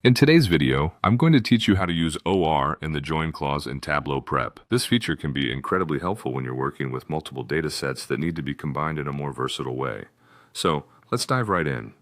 In today's video, I'm going to teach you how to use OR in the join clause in Tableau Prep. This feature can be incredibly helpful when you're working with multiple data sets that need to be combined in a more versatile way. So, let's dive right in.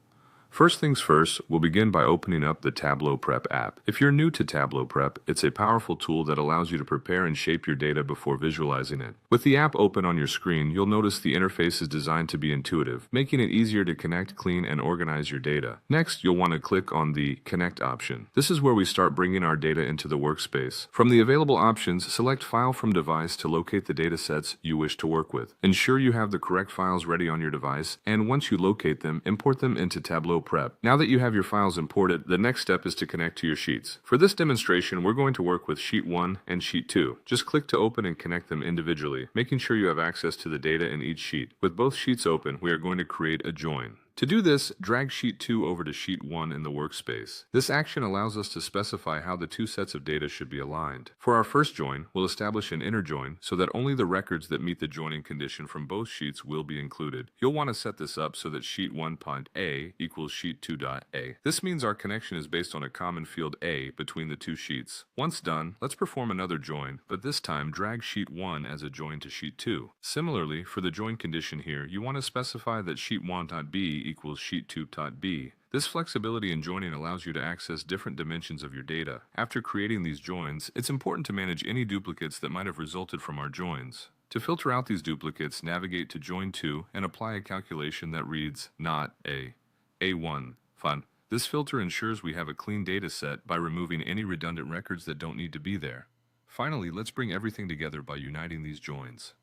First things first, we'll begin by opening up the Tableau Prep app. If you're new to Tableau Prep, it's a powerful tool that allows you to prepare and shape your data before visualizing it. With the app open on your screen, you'll notice the interface is designed to be intuitive, making it easier to connect, clean, and organize your data. Next, you'll want to click on the Connect option. This is where we start bringing our data into the workspace. From the available options, select File from Device to locate the data sets you wish to work with. Ensure you have the correct files ready on your device, and once you locate them, import them into Tableau Prep. Now that you have your files imported, the next step is to connect to your sheets. For this demonstration, we're going to work with Sheet 1 and Sheet 2. Just click to open and connect them individually, making sure you have access to the data in each sheet. With both sheets open, we are going to create a join. To do this, drag Sheet 2 over to Sheet 1 in the workspace. This action allows us to specify how the two sets of data should be aligned. For our first join, we'll establish an inner join so that only the records that meet the joining condition from both sheets will be included. You'll want to set this up so that Sheet 1.a equals Sheet 2.a. This means our connection is based on a common field A between the two sheets. Once done, let's perform another join, but this time drag Sheet 1 as a join to Sheet 2. Similarly, for the join condition here, you want to specify that Sheet 1.b equals Sheet 2.b. This flexibility in joining allows you to access different dimensions of your data. After creating these joins, it's important to manage any duplicates that might have resulted from our joins. To filter out these duplicates, navigate to Join 2 and apply a calculation that reads not A1. Fun. This filter ensures we have a clean data set by removing any redundant records that don't need to be there. Finally, let's bring everything together by uniting these joins.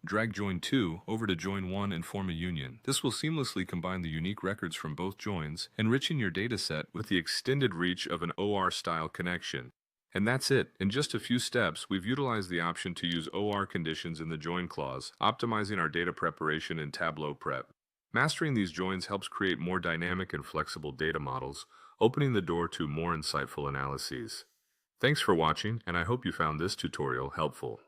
Drag Join 2 over to Join 1 and form a union. This will seamlessly combine the unique records from both joins, enriching your dataset with the extended reach of an OR-style connection. And that's it. In just a few steps, we've utilized the option to use OR conditions in the join clause, optimizing our data preparation in Tableau Prep. Mastering these joins helps create more dynamic and flexible data models, opening the door to more insightful analyses. Thanks for watching, and I hope you found this tutorial helpful.